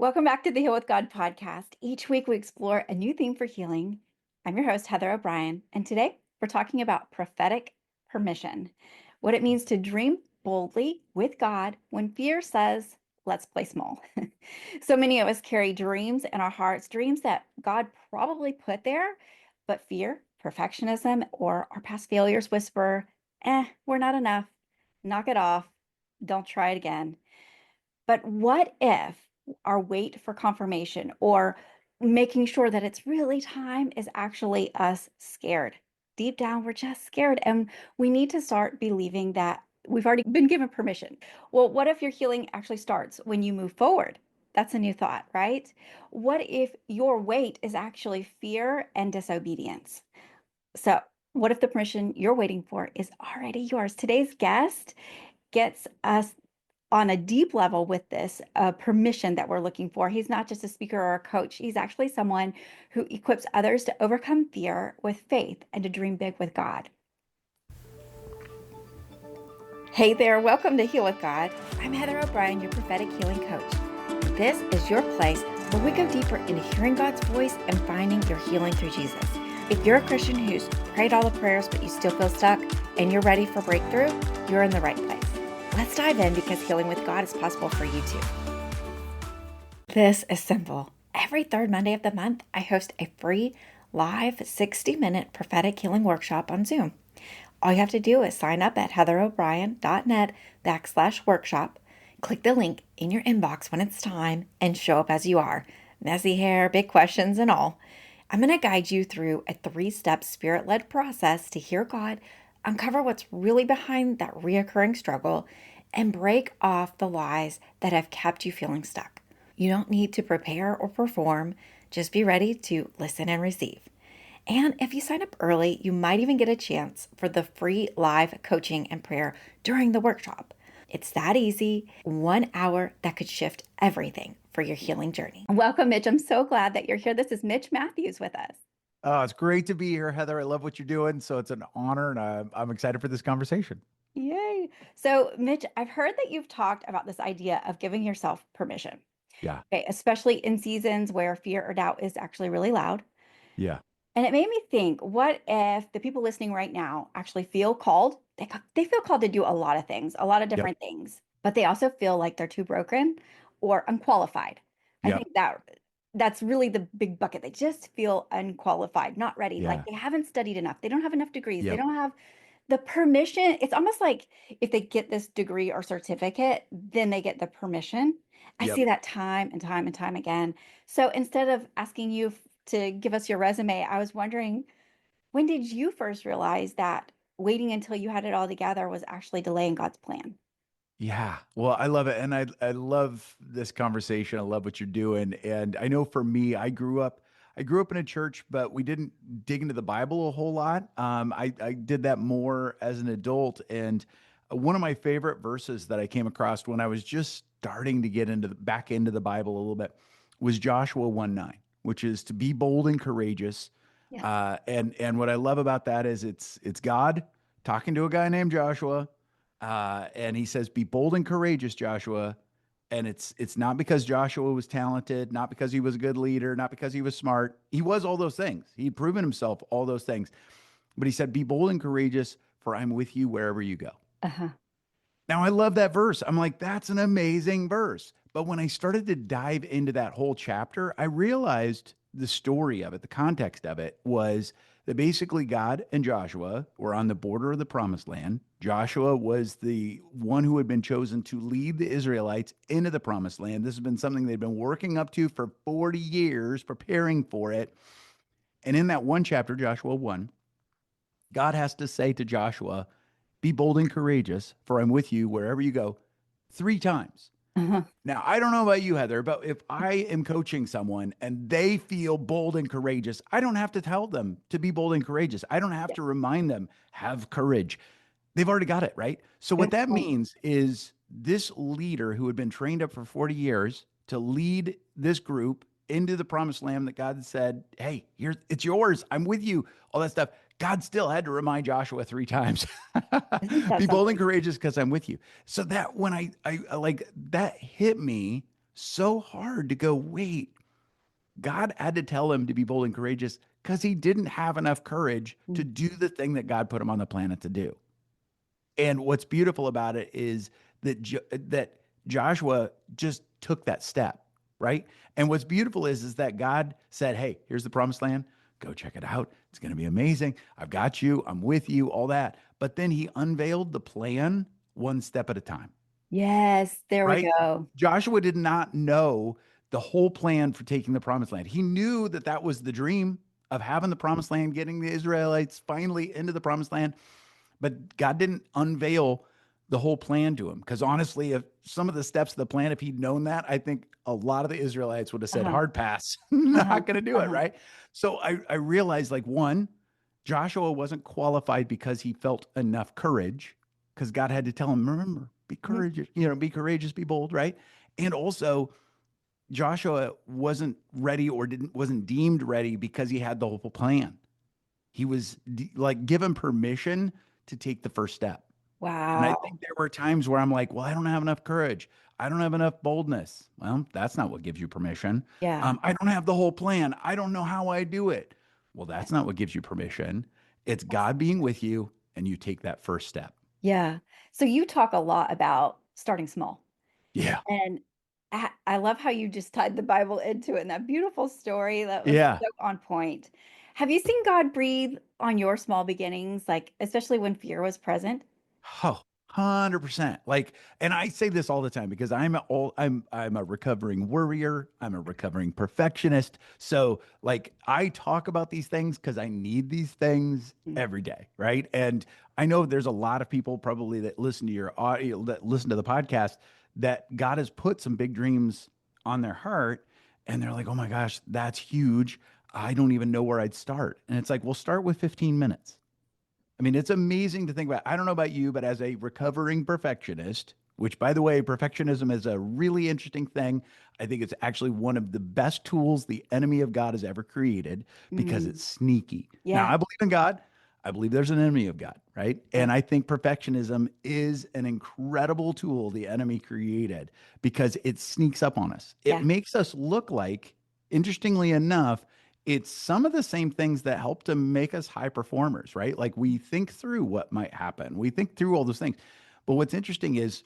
Welcome back to the Heal with God podcast. Each week we explore a new theme for healing. I'm your host, Heather O'Brien, and today we're talking about prophetic permission, what it means to dream boldly with God when fear says, let's play small. So many of us carry dreams in our hearts, dreams that God probably put there, but fear, perfectionism, or our past failures whisper, we're not enough. Knock it off. Don't try it again. But what if our wait for confirmation or making sure that it's really time is actually us scared? Deep down, we're just scared. And we need to start believing that we've already been given permission. Well, what if your healing actually starts when you move forward? That's a new thought, right? What if your wait is actually fear and disobedience? So, what if the permission you're waiting for is already yours? Today's guest gets us on a deep level with this permission that we're looking for. He's not just a speaker or a coach. He's actually someone who equips others to overcome fear with faith and to dream big with God. Hey there, welcome to Heal with God. I'm Heather O'Brien, your prophetic healing coach. This is your place where we go deeper into hearing God's voice and finding your healing through Jesus. If you're a Christian who's prayed all the prayers but you still feel stuck and you're ready for breakthrough, you're in the right place. Let's dive in because healing with God is possible for you too. This is simple. Every third Monday of the month, I host a free live 60-minute prophetic healing workshop on Zoom. All you have to do is sign up at heatherobrien.net/workshop. Click the link in your inbox when it's time and show up as you are. Messy hair, big questions, and all. I'm going to guide you through a 3-step spirit-led process to hear God, uncover what's really behind that reoccurring struggle, and break off the lies that have kept you feeling stuck. You don't need to prepare or perform, just be ready to listen and receive. And if you sign up early, you might even get a chance for the free live coaching and prayer during the workshop. It's that easy, 1 hour that could shift everything for your healing journey. Welcome, Mitch. I'm so glad that you're here. This is Mitch Matthews with us. Oh, it's great to be here, Heather. I love what you're doing. So it's an honor, and I'm excited for this conversation. Yay. So, Mitch, I've heard that you've talked about this idea of giving yourself permission, Yeah. okay, especially in seasons where fear or doubt is actually really loud. Yeah. And it made me think, what if the people listening right now actually feel called? They feel called to do a lot of things, a lot of Yep. different things, but they also feel like they're too broken or unqualified. I Yep. think that's really the big bucket. They just feel unqualified, not ready, like Yeah. they haven't studied enough. They don't have enough degrees. They Yep. don't have the permission. It's almost like if they get this degree or certificate, then they get the permission. I Yep. see that time and time and time again. So instead of asking you to give us your resume, I was wondering, when did you first realize that waiting until you had it all together was actually delaying God's plan? Yeah. Well, I love it. And I love this conversation. I love what you're doing. And I know for me, I grew up in a church, but we didn't dig into the Bible a whole lot. I did that more as an adult. And one of my favorite verses that I came across when I was just starting to get back into the Bible a little bit was Joshua 1:9, which is to be bold and courageous. Yes. And what I love about that is it's God talking to a guy named Joshua, and he says, "Be bold and courageous, Joshua." And it's not because Joshua was talented, not because he was a good leader, not because he was smart. He was all those things. He'd proven himself all those things. But he said, "Be bold and courageous, for I'm with you wherever you go." Uh-huh. Now, I love that verse. I'm like, that's an amazing verse. But when I started to dive into that whole chapter, I realized the story of it, the context of it was that basically God and Joshua were on the border of the promised land. Joshua was the one who had been chosen to lead the Israelites into the promised land. This has been something they'd been working up to for 40 years, preparing for it. And in that one chapter, Joshua 1, God has to say to Joshua, "Be bold and courageous, for I'm with you wherever you go," 3 times. Uh-huh. Now, I don't know about you, Heather, but if I am coaching someone and they feel bold and courageous, I don't have to tell them to be bold and courageous. I don't have Yeah. to remind them, have courage. They've already got it, right? So, what Good that point. means is this leader who had been trained up for 40 years to lead this group into the promised land that God said, "Hey, here, it's yours. I'm with you," all that stuff. God still had to remind Joshua 3 times, Isn't that "Be bold and something? courageous because I'm with you." So that when I like that hit me so hard to go, wait, God had to tell him to be bold and courageous because he didn't have enough courage to Mm. do the thing that God put him on the planet to do. And what's beautiful about it is that Joshua just took that step, right? And what's beautiful is that God said, "Hey, here's the promised land. Go check it out. It's going to be amazing. I've got you. I'm with you, all that." But then he unveiled the plan one step at a time, Yes, there we right? go. Joshua did not know the whole plan for taking the promised land. He knew that that was the dream of having the promised land, getting the Israelites finally into the promised land, but God didn't unveil the whole plan to him. Because honestly, if some of the steps of the plan, if he'd known that, I think a lot of the Israelites would have said, Uh-huh. hard pass, Uh-huh. not going to do it. Uh-huh. Right. So I realized like one, Joshua wasn't qualified because he felt enough courage, because God had to tell him, remember, be Mhm. courageous, be courageous, be bold. Right. And also, Joshua wasn't ready or wasn't deemed ready because he had the whole plan. He was like given permission to take the first step. And I Wow. think there were times where I'm like, well, I don't have enough courage. I don't have enough boldness. Well, that's not what gives you permission. Yeah. I don't have the whole plan. I don't know how I do it. Well, that's not what gives you permission. It's That's God being with you and you take that first step. Yeah. So you talk a lot about starting small. Yeah. And I love how you just tied the Bible into it in that beautiful story that was Yeah. so on point. Have you seen God breathe on your small beginnings, like especially when fear was present? Oh, 100%. Like, and I say this all the time because I'm a recovering worrier. I'm a recovering perfectionist. So like I talk about these things because I need these things Mm. every day, right? And I know there's a lot of people probably that listen to your audio, that listen to the podcast, that God has put some big dreams on their heart and they're like, "Oh my gosh, that's huge. I don't even know where I'd start." And it's like, "Well, start with 15 minutes." I mean, it's amazing to think about. I don't know about you, but as a recovering perfectionist, which by the way, perfectionism is a really interesting thing. I think it's actually one of the best tools the enemy of God has ever created because Mm. it's sneaky. Now, Yeah. I believe in God. I believe there's an enemy of God, right? Yeah. And I think perfectionism is an incredible tool the enemy created because it sneaks up on us. It Yeah. makes us look like, interestingly enough, it's some of the same things that help to make us high performers, right? Like we think through what might happen, we think through all those things. But what's interesting is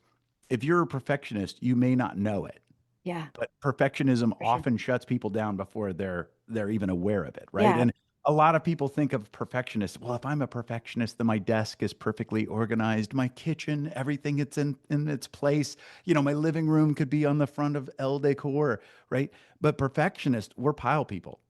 if you're a perfectionist, you may not know it, Yeah. but perfectionism For sure. often shuts people down before they're even aware of it, right? Yeah. And a lot of people think of perfectionists. Well, if I'm a perfectionist, then my desk is perfectly organized, my kitchen, everything it's in its place. My living room could be on the front of El Decor, right? But perfectionists, we're pile people.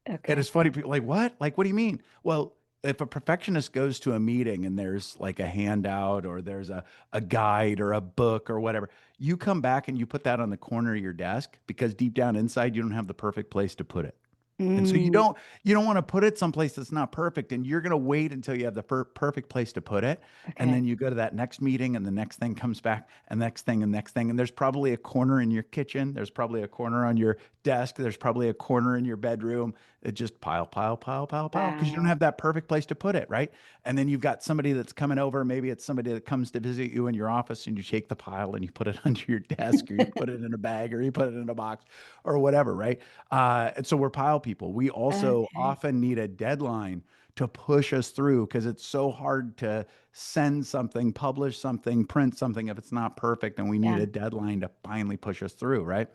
And Okay. it's funny, people like, what? Like, what do you mean? Well, if a perfectionist goes to a meeting and there's like a handout or there's a guide or a book or whatever, you come back and you put that on the corner of your desk because deep down inside, you don't have the perfect place to put it. And so you Mm. don't want to put it someplace that's not perfect, and you're going to wait until you have the perfect place to put it, and Okay. then you go to that next meeting, and the next thing comes back, and next thing, and next thing, and there's probably a corner in your kitchen, there's probably a corner on your desk, there's probably a corner in your bedroom. It just pile, pile, pile, pile, pile, because you don't Wow. have that perfect place to put it, right? And then you've got somebody that's coming over, maybe it's somebody that comes to visit you in your office, and you take the pile and you put it under your desk, or you put it in a bag, or you put it in a box, or whatever, right? And so we're pile people. We also Okay. often need a deadline to push us through because it's so hard to send something, publish something, print something if it's not perfect. And we need Yeah. a deadline to finally push us through, right?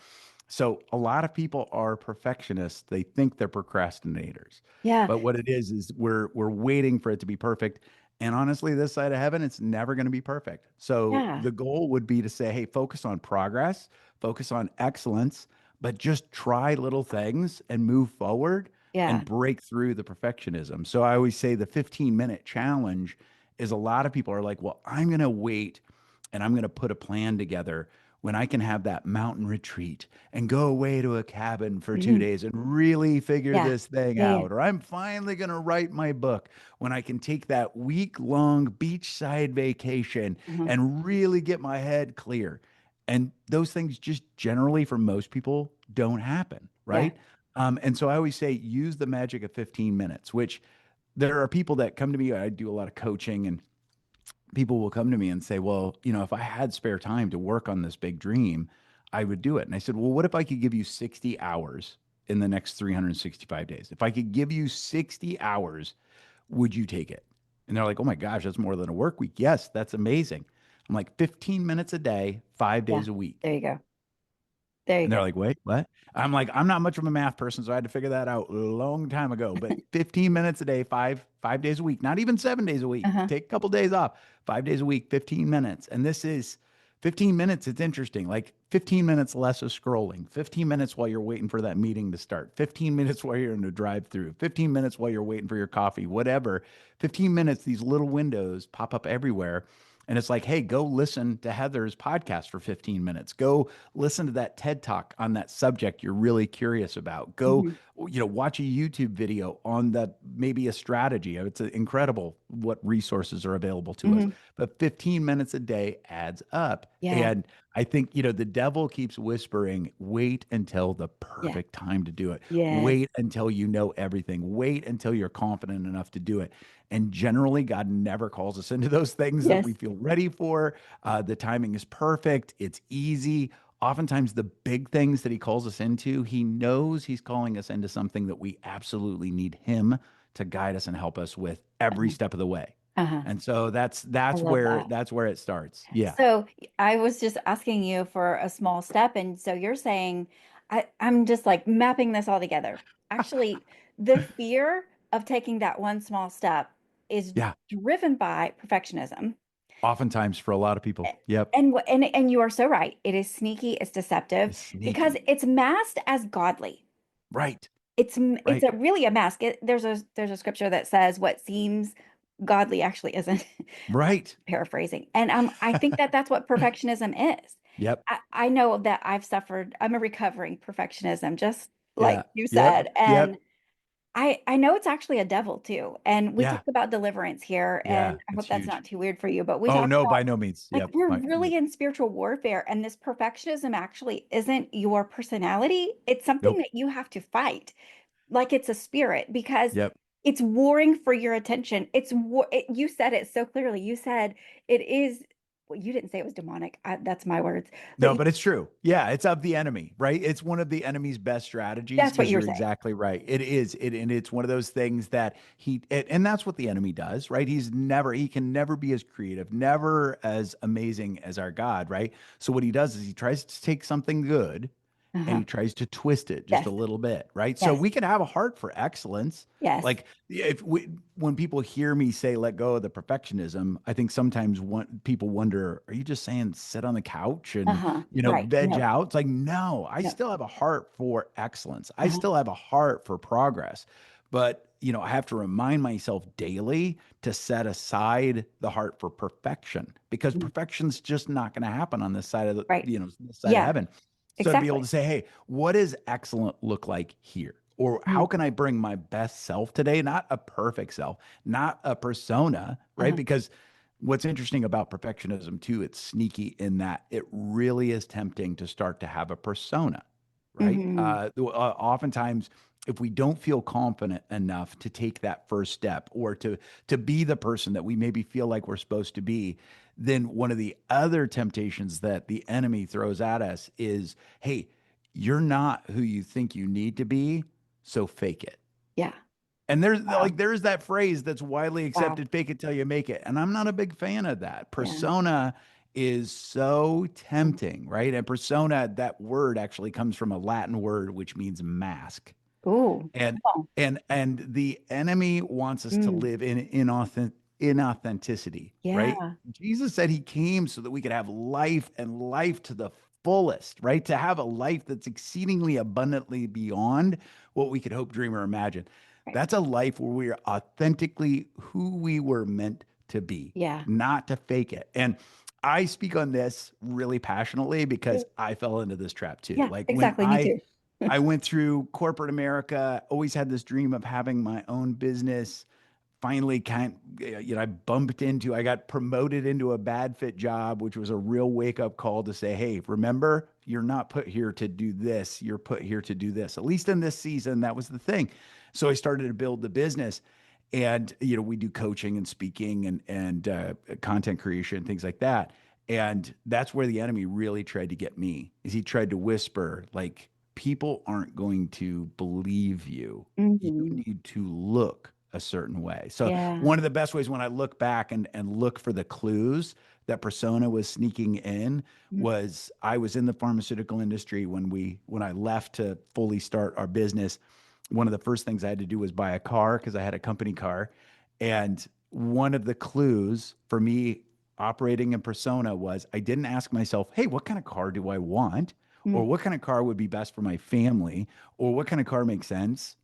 So a lot of people are perfectionists. They think they're procrastinators. Yeah. But what it is we're waiting for it to be perfect. And honestly, this side of heaven, it's never going to be perfect. So Yeah. the goal would be to say, hey, focus on progress, focus on excellence, but just try little things and move forward and Yeah. break through the perfectionism. So I always say the 15-minute challenge is a lot of people are like, well, I'm going to wait and I'm going to put a plan together when I can have that mountain retreat and go away to a cabin for two Mhm. days and really figure Yeah. this thing Yeah. Yeah. out. Or I'm finally going to write my book when I can take that week-long beachside vacation Mhm. and really get my head clear. And those things just generally for most people don't happen, Yeah. right? And so I always say use the magic of 15 minutes, which there are people that come to me. I do a lot of coaching, and people will come to me and say, well, if I had spare time to work on this big dream, I would do it. And I said, well, what if I could give you 60 hours in the next 365 days? If I could give you 60 hours, would you take it? And they're like, oh my gosh, that's more than a work week. Yes, that's amazing. I'm like, 15 minutes a day, five Yeah. days a week. There you go. There you And go. they're like, wait, what? I'm like, I'm not much of a math person, so I had to figure that out a long time ago. But 15 minutes a day, five days a week, not even 7 days a week. Uh-huh. Take a couple days off, 5 days a week, 15 minutes. And this is 15 minutes. It's interesting. Like 15 minutes less of scrolling, 15 minutes while you're waiting for that meeting to start, 15 minutes while you're in the drive through, 15 minutes while you're waiting for your coffee, whatever. 15 minutes, these little windows pop up everywhere. And it's like, hey, go listen to Heather's podcast for 15 minutes. Go listen to that TED talk on that subject you're really curious about. Go, Mhm. watch a YouTube video on that, maybe a strategy. It's incredible what resources are available to us. Mhm. But 15 minutes a day adds up. Yeah. And I think, the devil keeps whispering, wait until the Yeah. perfect time to do it. Yes. Wait until you know everything. Wait until you're confident enough to do it. And generally, God never calls us into those things that we Yes. feel ready for. The timing is perfect, it's easy. Oftentimes, the big things that He calls us into, He knows He's calling us into something that we absolutely need Him to guide us and help us with every Uh-huh. step of the way. Uh-huh. And so that's I that's love where that. that's where it starts. Yeah. So I was just asking you for a small step, and so you're saying I'm just like mapping this all together. Actually, the fear of taking that one small step is Yeah. driven by perfectionism. Oftentimes for a lot of people. Yep. And you are so right. It is sneaky, it's deceptive It's because sneaky. it's masked as godly. Right. It's Right. a really a mask. There's a scripture that says what seems godly actually isn't. Right. Paraphrasing. And I think that that's what perfectionism is. Yep. I know that I've suffered, I'm a recovering perfectionism, just like Yeah. you Yep. said. And Yep. I know it's actually a devil too. And we talk Yeah. about deliverance here, and Yeah. I It's hope that's huge. not too weird for you, but we Oh, talk no, about by no means. like Yep. we're Yep. really in spiritual warfare, and this perfectionism actually isn't your personality. It's something Nope. that you have to fight like it's a spirit because Yep. it's warring for your attention. You said it so clearly. You said it is, well, you didn't say it was demonic. That's my words, but No, but it's true. Yeah, it's of the enemy, right? It's one of the enemy's best strategies that's what because you were you're saying. exactly right. It is. And it's one of those things that and that's what the enemy does, right? He can never be as creative, never as amazing as our God, right? So what he does is he tries to take something good and Uh-huh. he tries to twist it just a Yes. little bit, right? So Yes. we can have a heart for excellence. Yes. Like if we, when people hear me say let go of the perfectionism, I think sometimes people wonder, are you just saying sit on the couch and Uh-huh. Right. veg No. out? It's like, no, I No. still have a heart for excellence. I Uh-huh. still have a heart for progress. But, I have to remind myself daily to set aside the heart for perfection because Mhm. perfection's just not going to happen on this side of Right. this side of Yeah, heaven. So to be able exactly. to say, hey, what does excellent look like here? Or how Mhm. can I bring my best self today? Not a perfect self, not a persona, right? Uh-huh. Because what's interesting about perfectionism too, it's sneaky in that it really is tempting to start to have a persona, right? Hmm. Oftentimes, if we don't feel confident enough to take that first step or to be the person that we maybe feel like we're supposed to be, then one of the other temptations that the enemy throws at us is, hey, you're not who you think you need to be, so fake it. Yeah. And Wow. there's that phrase that's widely Wow. accepted, fake it till you make it. And I'm not a big fan of that. Yeah. Persona is so tempting, right? And persona, that word actually comes from a Latin word which means mask. Ooh. And Come on. the enemy wants us to Mm. live in inauthenticity, right? Yeah. Jesus said he came so that we could have life and life to the fullest, right? To have a life that's exceedingly abundantly beyond what we could hope, dream, or imagine. Right. That's a life where we are authentically who we were meant to be, Yeah. not to fake it. And I speak on this really passionately because I fell into this trap too. Yeah, Like when exactly. Me too. I went through corporate America, always had this dream of having my own business. Finally, I got promoted into a bad fit job, which was a real wake up call to say, hey, remember, you're not put here to do this. You're put here to do this. At least in this season, that was the thing. So I started to build the business. And, we do coaching and speaking and content creation, things like that. And that's where the enemy really tried to get me, is he tried to whisper, like, people aren't going to believe you. You Mhm. need to look a certain way. So Yeah. one of the best ways when I look back and look for the clues that persona was sneaking in Mhm. was I was in the pharmaceutical industry when I left to fully start our business. One of the first things I had to do was buy a car because I had a company car. And one of the clues for me operating in persona was I didn't ask myself, hey, what kind of car do I want? Or Mm. what kind of car would be best for my family? Or what kind of car makes sense?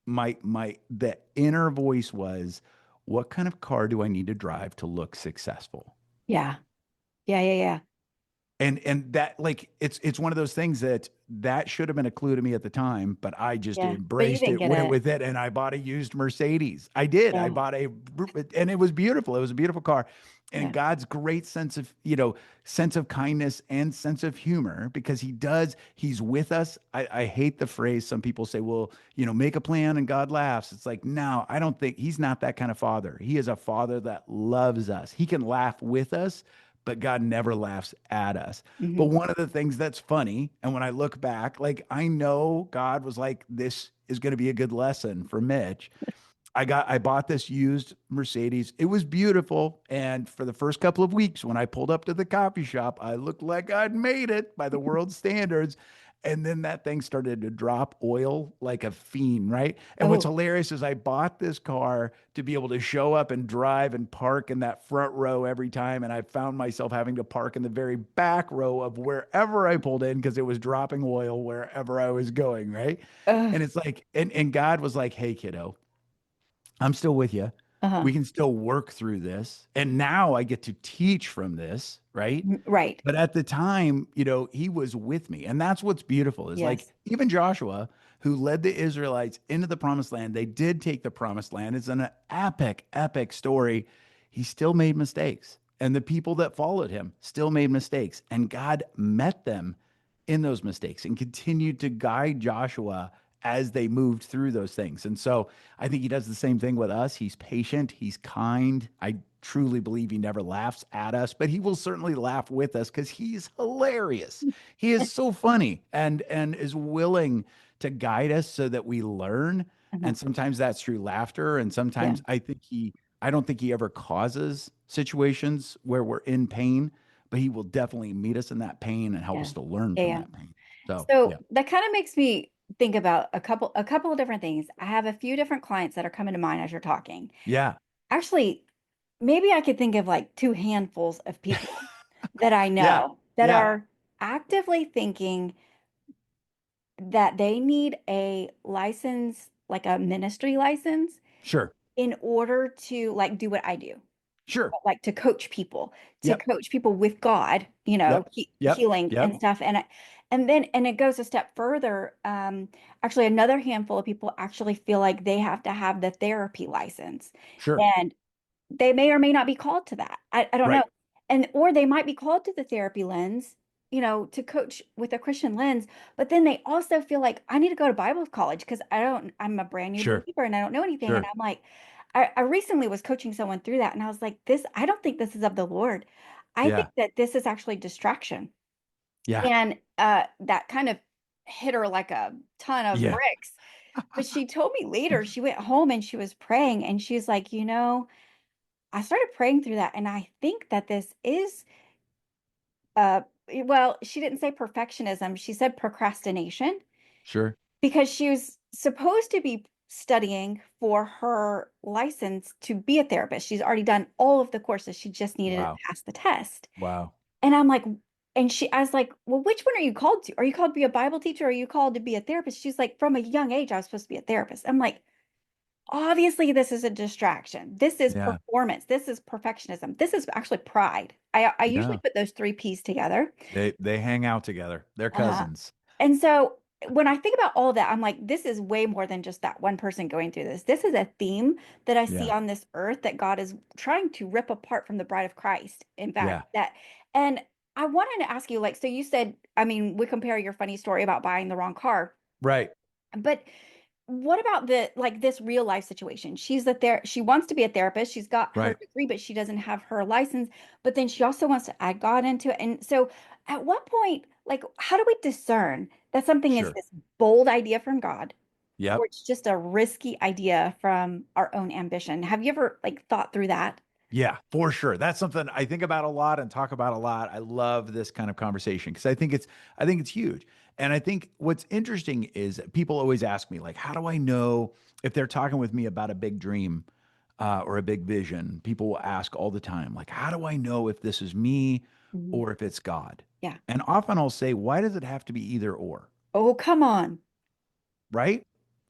The inner voice was, what kind of car do I need to drive to look successful? Yeah. Yeah, yeah, yeah. And that, like, it's one of those things that should have been a clue to me at the time, but I just Yeah. But you embraced didn't it, get went it. with it, and I bought a used Mercedes. I did. I Yeah. bought and it was beautiful. It was a beautiful car. And Yeah. God's great sense of kindness and sense of humor, because he's with us. I hate the phrase some people say, well, make a plan and God laughs. It's like, no, I don't think he's not that kind of father. He is a father that loves us. He can laugh with us, but God never laughs at us. But Mhm. one of the things that's funny, and when I look back, like, I know God was like, this is going to be a good lesson for Mitch. I bought this used Mercedes. It was beautiful. And for the first couple of weeks, when I pulled up to the coffee shop, I looked like I'd made it by the world standards. And then that thing started to drop oil like a fiend, right? And what's Oh, hilarious is I bought this car to be able to show up and drive and park in that front row every time. And I found myself having to park in the very back row of wherever I pulled in because it was dropping oil wherever I was going, right? uh, And it's like, and God was like, hey, kiddo, I'm still with you. uh-huh. We can still work through this. And now I get to teach from this, right? Right. But at the time, he was with me. And that's what's beautiful is, like, Yes. even Joshua, who led the Israelites into the promised land, they did take the promised land. It's an epic, epic story. He still made mistakes. And the people that followed him still made mistakes. And God met them in those mistakes and continued to guide Joshua as they moved through those things. And so I think he does the same thing with us. He's patient, he's kind. I truly believe he never laughs at us, but he will certainly laugh with us because he's hilarious. He is so funny and is willing to guide us so that we learn. Uh-huh. And sometimes that's through laughter. And Yeah. sometimes I don't think he ever causes situations where we're in pain, but he will definitely meet us in that pain and help Yeah. us to learn Yeah, from yeah. that pain. So, So yeah. that kind of makes me think about a couple of different things. I have a few different clients that are coming to mind as you're talking. Yeah. Actually, maybe I could think of like two handfuls of people that I Yeah. know that Yeah. are actively thinking that they need a license, like a ministry license, Sure. in order to like do what I do. Sure. Like to Yep. coach people with God, Yep. Yep. healing and Yep. stuff. And it goes a step further. Actually, another handful of people actually feel like they have to have the therapy license, Sure. and they may or may not be called to that. I don't know. Right. And or they might be called to the therapy lens, to coach with a Christian lens, but then they also feel like I need to go to Bible college because I'm a brand new Sure. believer and I don't know anything. And Sure. I'm like, I recently was coaching someone through that and I was like, I don't think this is of the Lord. I think Yeah. that this is actually distraction. Yeah. And that kind of hit her like a ton of Yeah. bricks. But she told me later, she went home and she was praying and she's like, I started praying through that, and I think that this is, well, she didn't say perfectionism, she said procrastination Sure. because she was supposed to be studying for her license to be a therapist. She's already done all of the courses. She just needed to Wow. pass the test. Wow. And I'm like, I was like, well, which one are you called to? Are you called to be a Bible teacher? Or are you called to be a therapist? She's like, from a young age, I was supposed to be a therapist. I'm like, obviously, this is a distraction. This is Yeah. performance. This is perfectionism. This is actually pride. I usually Yeah. put those three P's together. They hang out together. They're Uh, cousins. and so when I think about all of that, I'm like, this is way more than just that one person going through this. This is a theme that I see Yeah. on this earth that God is trying to rip apart from the bride of Christ. In fact, Yeah. and I wanted to ask you, like, so you said, I mean, we compare your funny story about buying the wrong car, Right. but what about this real life situation? She wants to be a therapist. She's got her Right. degree, but she doesn't have her license. But then she also wants to add God into it. And so at what point, like, how do we discern that something is Sure. this bold idea from God or Yep. it's just a risky idea from our own ambition? Have you ever like thought through that? Yeah, for sure. That's something I think about a lot and talk about a lot. I love this kind of conversation because I think it's huge. And I think what's interesting is people always ask me, like, how do I know if they're talking with me about a big dream or a big vision? People will ask all the time, like, how do I know if this is me Mhm. or if it's God? Yeah. And often I'll say, why does it have to be either or? Oh, come on. Right?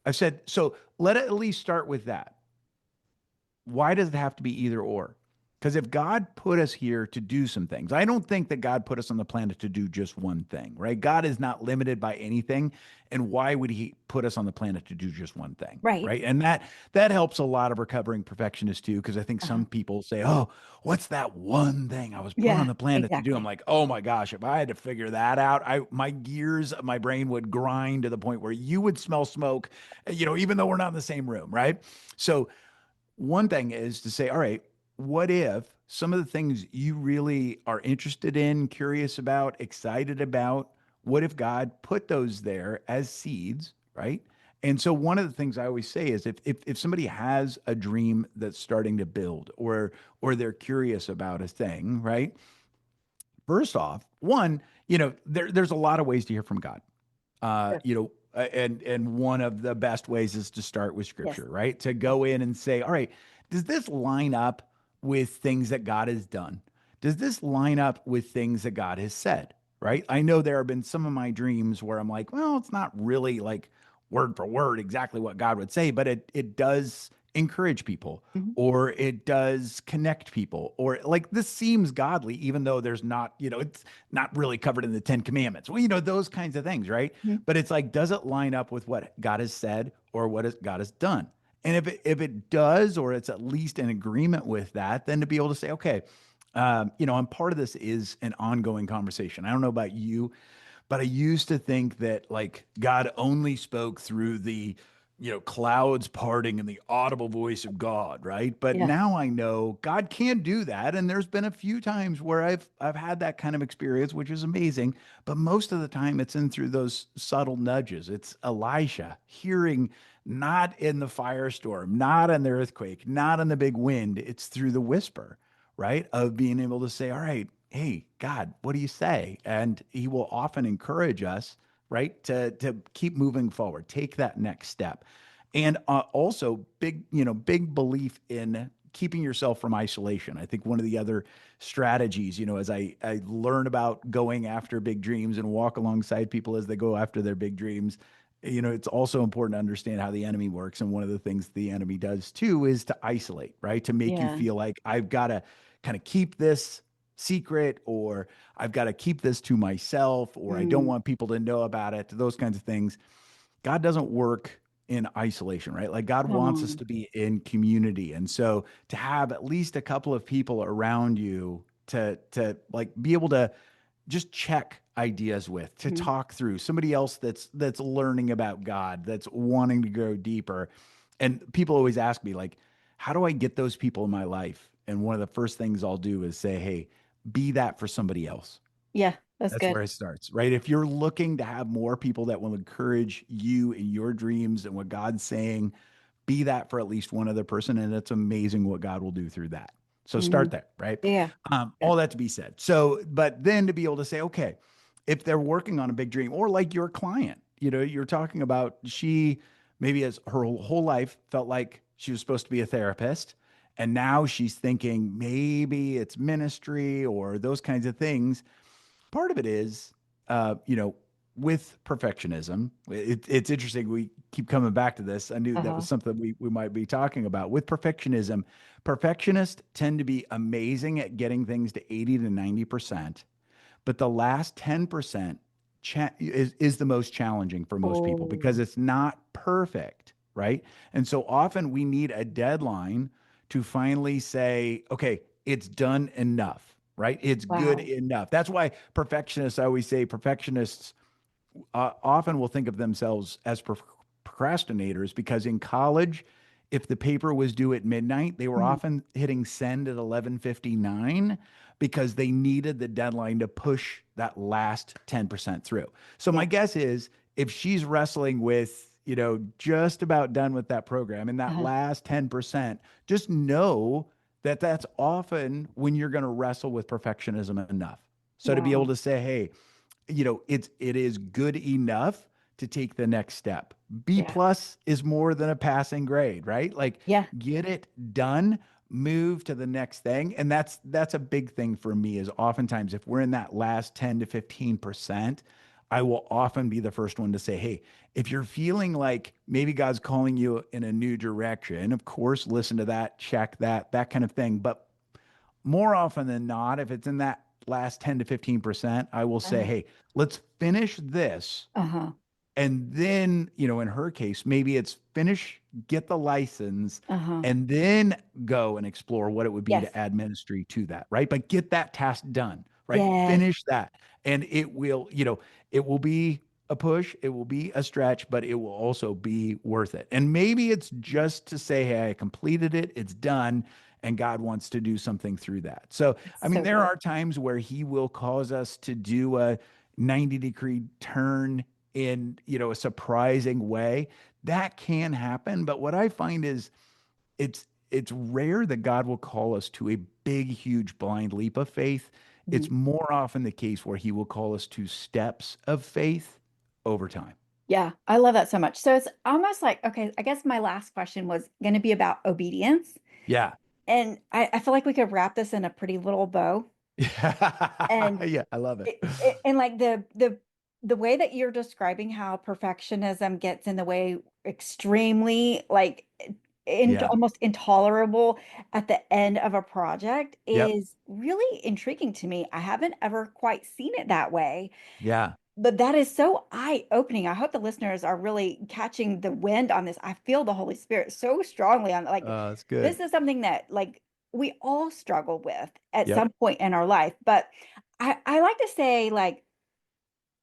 I said, so let it at least start with that. Why does it have to be either or? Because if God put us here to do some things, I don't think that God put us on the planet to do just one thing, right? God is not limited by anything. And why would he put us on the planet to do just one thing? Right. Right. And that helps a lot of recovering perfectionists too, because I think Uh-huh. some people say, oh, what's that one thing I was put on Yeah, the planet to do? I'm exactly. like, oh my gosh, if I had to figure that out, my gears of my brain would grind to the point where you would smell smoke, even though we're not in the same room, right? So one thing is to say, all right, what if some of the things you really are interested in, curious about, excited about, what if God put those there as seeds, right? And so one of the things I always say is if somebody has a dream that's starting to build or they're curious about a thing, right? First off, one, there's a lot of ways to hear from God. Sure. And one of the best ways is to start with Yes. scripture, right? To Yeah. go in and say, all right, does this line up with things that God has done? Does this line up with things that God has said? Right? I know there have been some of my dreams where I'm like, well, it's not really like word for word exactly what God would say, but it does encourage people Mhm. or it does connect people or like this seems godly even though there's not, it's not really covered in the 10 commandments. Well, those kinds of things, right? Mhm. But it's like, does it line up with what God has said or God has done? And if it does, or it's at least in agreement with that, then to be able to say, okay, and part of this is an ongoing conversation. I don't know about you, but I used to think that like God only spoke through the, clouds parting and the audible voice of God, right? But Yeah. now I know God can do that, and there's been a few times where I've had that kind of experience, which is amazing. But most of the time, it's in through those subtle nudges. It's Elisha hearing not in the firestorm, not in the earthquake, not in the big wind. It's through the whisper, right? Of being able to say, all right, hey, God, what do you say? And he will often encourage us, right, to keep moving forward, take that next step. And also big belief in keeping yourself from isolation. I think one of the other strategies, as I learn about going after big dreams and walk alongside people as they go after their big dreams, it's also important to understand how the enemy works. And one of the things the enemy does too is to isolate, right? To make you Yeah. feel like I've got to kind of keep this secret or I've got to keep this to myself or I don't Mm. want people to know about it, those kinds of things. God doesn't work in isolation, right? Like God Come wants us on. to be in community. And so to have at least a couple of people around you to like be able to just check ideas with, to Mhm. talk through, somebody else that's learning about God, that's wanting to go deeper. And people always ask me like, how do I get those people in my life? And one of the first things I'll do is say, hey, be that for somebody else. Yeah, that's That's good. where it starts, right? If you're looking to have more people that will encourage you in your dreams and what God's saying, be that for at least one other person. And it's amazing what God will do through that. So start Mhm. there, right? Yeah. All Good. that to be said. So, but then to be able to say, okay, if they're working on a big dream or like your client, you're talking about she maybe as her whole life felt like she was supposed to be a therapist. And now she's thinking maybe it's ministry or those kinds of things. Part of it is, with perfectionism, it's interesting. We keep coming back to this. I knew that Uh-huh. was something we might be talking about. With perfectionism, perfectionists tend to be amazing at getting things to 80 to 90%, but the last 10% is the most challenging for most people because Oh, it's not perfect, right? And so often we need a deadline to finally say, okay, it's done enough, right? It's good wow. enough. That's why perfectionists, I always say perfectionists often will think of themselves as procrastinators because in college, if the paper was due at midnight, they were Mhm. often hitting send at 11:59 because they needed the deadline to push that last 10% through. So Yeah. my guess is if she's wrestling with, just about done with that program and that Uh-huh. last 10%, just know that that's often when you're going to wrestle with perfectionism enough. So to be able Wow. to say, hey, it is good enough to take the next step. B Yeah. plus is more than a passing grade, right? Like Yeah. get it done, move to the next thing. And that's a big thing for me is oftentimes if we're in that last 10 to 15%, I will often be the first one to say, hey, if you're feeling like maybe God's calling you in a new direction, of course, listen to that, check that kind of thing. But more often than not, if it's in that last 10 to 15%, I will say, Uh-huh. hey, let's finish this. Uh-huh. And then, in her case, maybe it's finish, get the license, Uh-huh. and then go and explore what it would be Yes. to add ministry to that, right? But get that task done, right? Yes. Finish that. And it will be a push, it will be a stretch, but it will also be worth it. And maybe it's just to say, hey, I completed it, it's done, and God wants to do something through that. So, I It's mean, so there good. are times where He will cause us to do a 90-degree turn in a surprising way. That can happen, but what I find is it's rare that God will call us to a big huge blind leap of faith. Mhm. It's more often the case where he will call us to steps of faith over time. Yeah, I love that so much. So it's almost like, okay, I guess my last question was going to be about obedience. Yeah. And I feel like we could wrap this in a pretty little bow. And Yeah, I love it. and like the way that you're describing how perfectionism gets in the way extremely like Yeah. almost intolerable at the end of a project Yep. is really intriguing to me. I haven't ever quite seen it that way. Yeah. But that is so eye-opening. I hope the listeners are really catching the wind on this. I feel the Holy Spirit so strongly on like That's good. this is something that like we all struggle with at Yep. some point in our life. But I like to say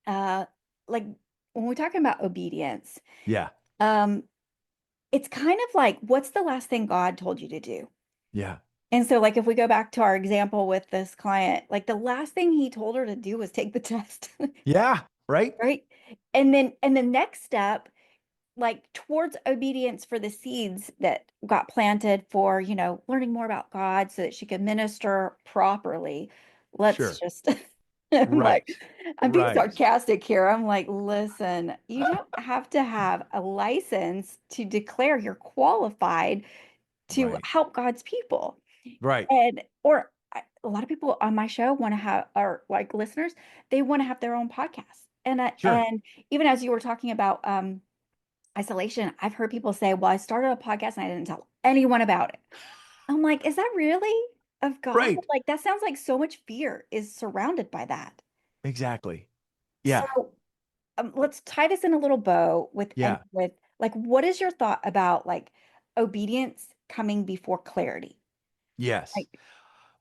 uh like when we're talking about obedience, Yeah. um it's kind of like what's the last thing God told you to do? Yeah. And so like if we go back to our example with this client, like the last thing he told her to do was take the test. Yeah. Right. Right? And the next step, like towards obedience for the seeds that got planted for, learning more about God so that she could minister properly. Let's Sure. just, I'm like, Right. I'm being Right. sarcastic here. I'm like, listen, you don't have to have a license to declare you're qualified to Right. help God's people. Right. And or a lot of people on my show want to have are like listeners, they want to have their own podcast. Sure. And even as you were talking about isolation, I've heard people say, "Well, I started a podcast and I didn't tell anyone about it." I'm like, "Is that really of God?" Right. Like that sounds like so much fear is surrounded by that. Exactly. So, Yeah. let's tie this in a little bow Yeah. with like what is your thought about like obedience coming before clarity? Yes. Like,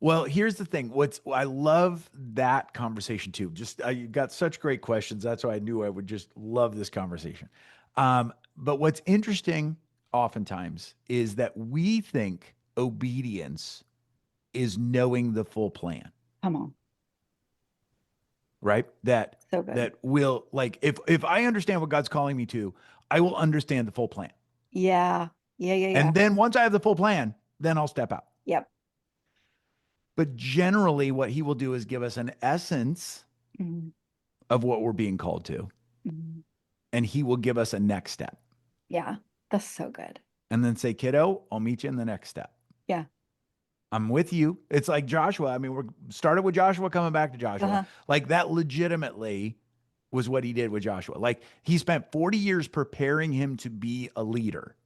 Well, here's the thing. I love that conversation too. Just you got such great questions. That's why I knew I would just love this conversation. But what's interesting oftentimes is that we think obedience is knowing the full plan, come on. right? That So good. that will like if I understand what God's calling me to, I will understand the full plan. Yeah. Yeah, yeah, yeah. And then once I have the full plan, then I'll step out. Yep. But generally, what he will do is give us an essence Mhm, of what we're being called to, mhm. and he will give us a next step Yeah. That's so good. and then say, kiddo, I'll meet you in the next step. Yeah. I'm with you. It's like Joshua. I mean, we're started with Joshua, coming back to Joshua. Uh-huh. Like that legitimately was what he did with Joshua. Like he spent 40 years preparing him to be a leader,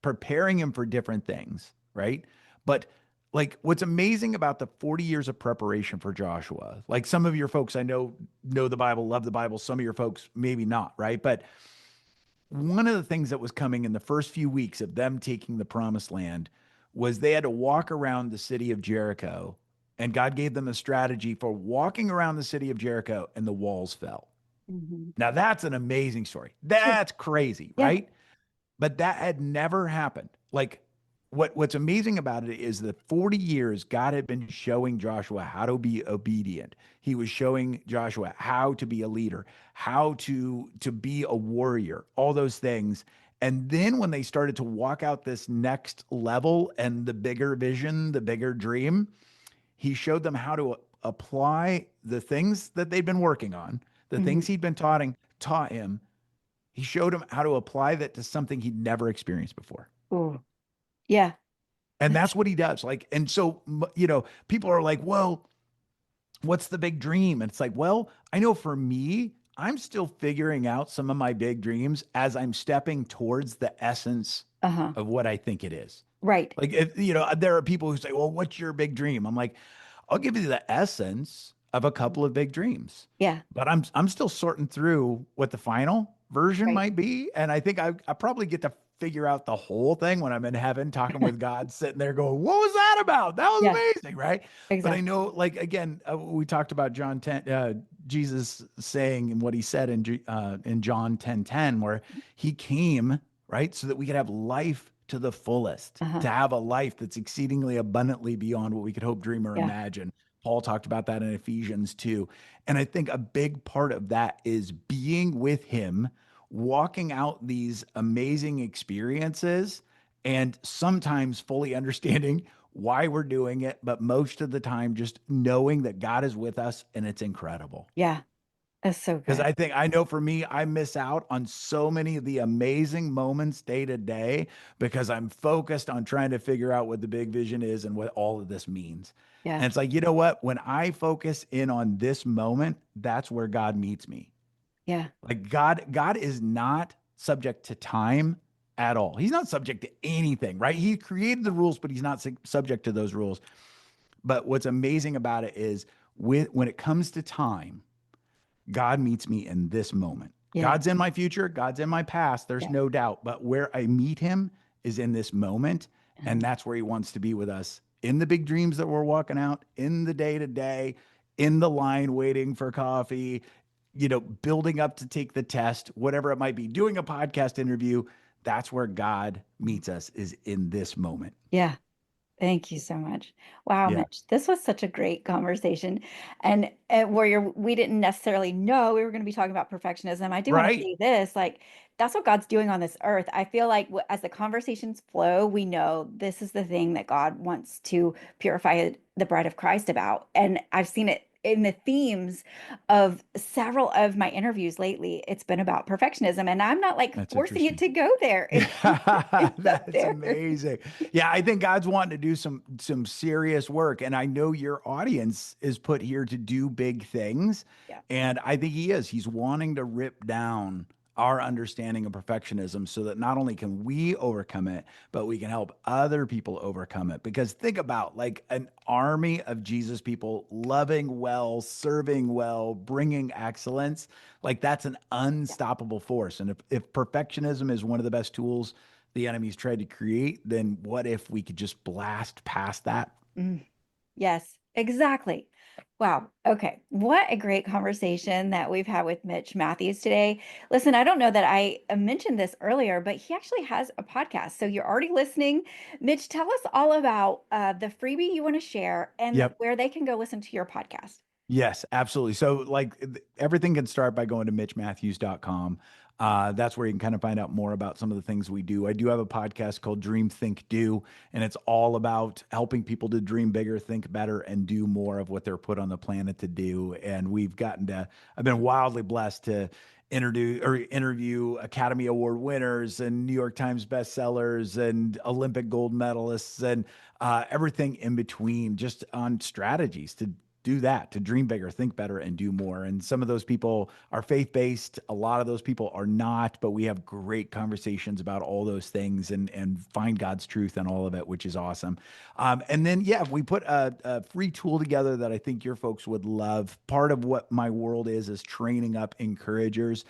preparing him for different things, right? But like what's amazing about the 40 years of preparation for Joshua, like some of your folks I know the Bible, love the Bible, some of your folks maybe not, right? But one of the things that was coming in the first few weeks of them taking the promised land was they had to walk around the city of Jericho, and God gave them a strategy for walking around the city of Jericho, and the walls fell. Mhm. Now that's an amazing story. Sure. That's crazy, Yeah. right? But that had never happened. Like what's amazing about it is that 40 years God had been showing Joshua how to be obedient. He was showing Joshua how to be a leader, how to be a warrior, all those things. And then when they started to walk out this next level and the bigger vision, the bigger dream, he showed them how to apply the things that they'd been working on, the things Mhm. he'd been taught him. He showed him how to apply that to something he'd never experienced before. Ooh. Yeah. And that's what he does. Like, and so, people are like, well, what's the big dream? And it's like, well, I know for me, I'm still figuring out some of my big dreams as I'm stepping towards the essence Uh-huh. of what I think it is. Right. Like, there are people who say, well, what's your big dream? I'm like, I'll give you the essence of a couple of big dreams, Yeah. but I'm still sorting through what the final version Right. might be. And I think I probably get to figure out the whole thing when I'm in heaven talking with God, sitting there going, what was that about? That was Yeah. amazing, right? But I Exactly. know, like, again, we talked about John 10, Jesus saying and what he said in John 10:10, where he came, right, so that we could have life to the fullest, Uh-huh. to have a life that's exceedingly abundantly beyond what we could hope, dream, or Yeah. imagine. Paul talked about that in Ephesians 2. And I think a big part of that is being with him, walking out these amazing experiences, and sometimes fully understanding why we're doing it, but most of the time just knowing that God is with us and it's incredible. Yeah. That's so Because good. I know for me, I miss out on so many of the amazing moments day to day because I'm focused on trying to figure out what the big vision is and what all of this means. Yeah. And it's like, you know what? When I focus in on this moment, that's where God meets me. Yeah. Like God is not subject to time at all. He's not subject to anything, right? He created the rules, but he's not subject to those rules. But what's amazing about it is when it comes to time, God meets me in this moment. Yeah. God's in my future, God's in my past, there's Yeah. no doubt. But where I meet him is in this moment. Uh-huh. And that's where he wants to be with us in the big dreams that we're walking out, in the day to day, in the line waiting for coffee, building up to take the test, whatever it might be, doing a podcast interview. That's where God meets us, is in this moment. Yeah. Thank you so much. Wow, Yeah. Mitch, this was such a great conversation. And we didn't necessarily know we were going to be talking about perfectionism. I do want to Right. say this, like, that's what God's doing on this earth. I feel like as the conversations flow, we know this is the thing that God wants to purify the bride of Christ about. And I've seen it in the themes of several of my interviews lately. It's been about perfectionism, and I'm not like That's forcing it interesting. to go there. It's up That's there. amazing. Yeah, I think God's wanting to do some serious work, and I know your audience is put here to do big things, Yeah. and I think he is. He's wanting to rip down our understanding of perfectionism so that not only can we overcome it, but we can help other people overcome it. Because think about like an army of Jesus people loving well, serving well, bringing excellence. Like that's an Yeah. unstoppable force. And if perfectionism is one of the best tools the enemy's tried to create, then what if we could just blast past that? Mm. Yes, exactly. Wow. Okay. What a great conversation that we've had with Mitch Matthews today. Listen, I don't know that I mentioned this earlier, but he actually has a podcast. So you're already listening. Mitch, tell us all about the freebie you want to share and Yep. where they can go listen to your podcast. Yes, absolutely. So, like, everything can start by going to mitchmatthews.com. That's where you can kind of find out more about some of the things we do. I do have a podcast called Dream, Think, Do, and it's all about helping people to dream bigger, think better, and do more of what they're put on the planet to do. And I've been wildly blessed to interview Academy Award winners and New York Times bestsellers and Olympic gold medalists and everything in between, just on strategies to do that, to dream bigger, think better, and do more. And some of those people are faith based. A lot of those people are not, but we have great conversations about all those things and find God's truth in all of it, which is awesome. And then, yeah, we put a free tool together that I think your folks would love. Part of what my world is training up encouragers,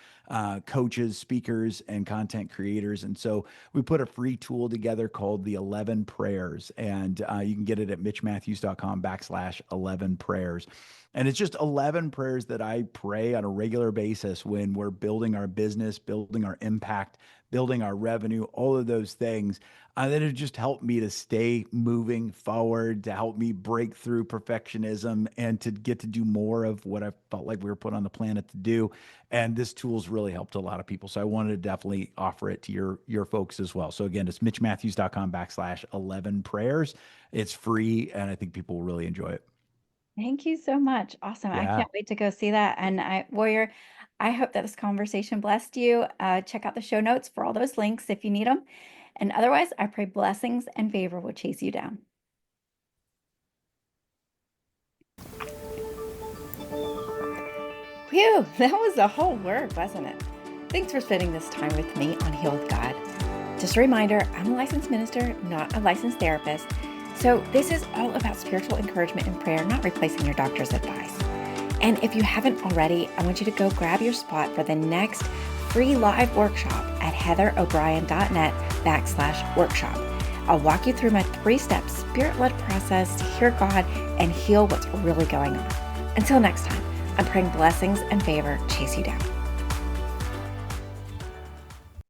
coaches, speakers, and content creators. And so we put a free tool together called the 11 prayers. And you can get it at mitchmatthews.com /11 prayers. prayers. And it's just 11 prayers that I pray on a regular basis when we're building our business, building our impact, building our revenue, all of those things. That have just helped me to stay moving forward, to help me break through perfectionism and to get to do more of what I felt like we were put on the planet to do. And this tool's really helped a lot of people. So I wanted to definitely offer it to your folks as well. So again, it's mitchmatthews.com/11 prayers. It's free, and I think people will really enjoy it. Thank you so much. Awesome. I Yeah. can't wait to go see that. And Warrior, I hope that this conversation blessed you. Check out the show notes for all those links if you need them. And otherwise, I pray blessings and favor will chase you down. Phew, that was a whole word, wasn't it? Thanks for spending this time with me on Heal with God. Just a reminder, I'm a licensed minister, not a licensed therapist. So this is all about spiritual encouragement and prayer, not replacing your doctor's advice. And if you haven't already, I want you to go grab your spot for the next free live workshop at heatherobrien.net/workshop. I'll walk you through my 3-step spirit-led process to hear God and heal what's really going on. Until next time, I'm praying blessings and favor chase you down.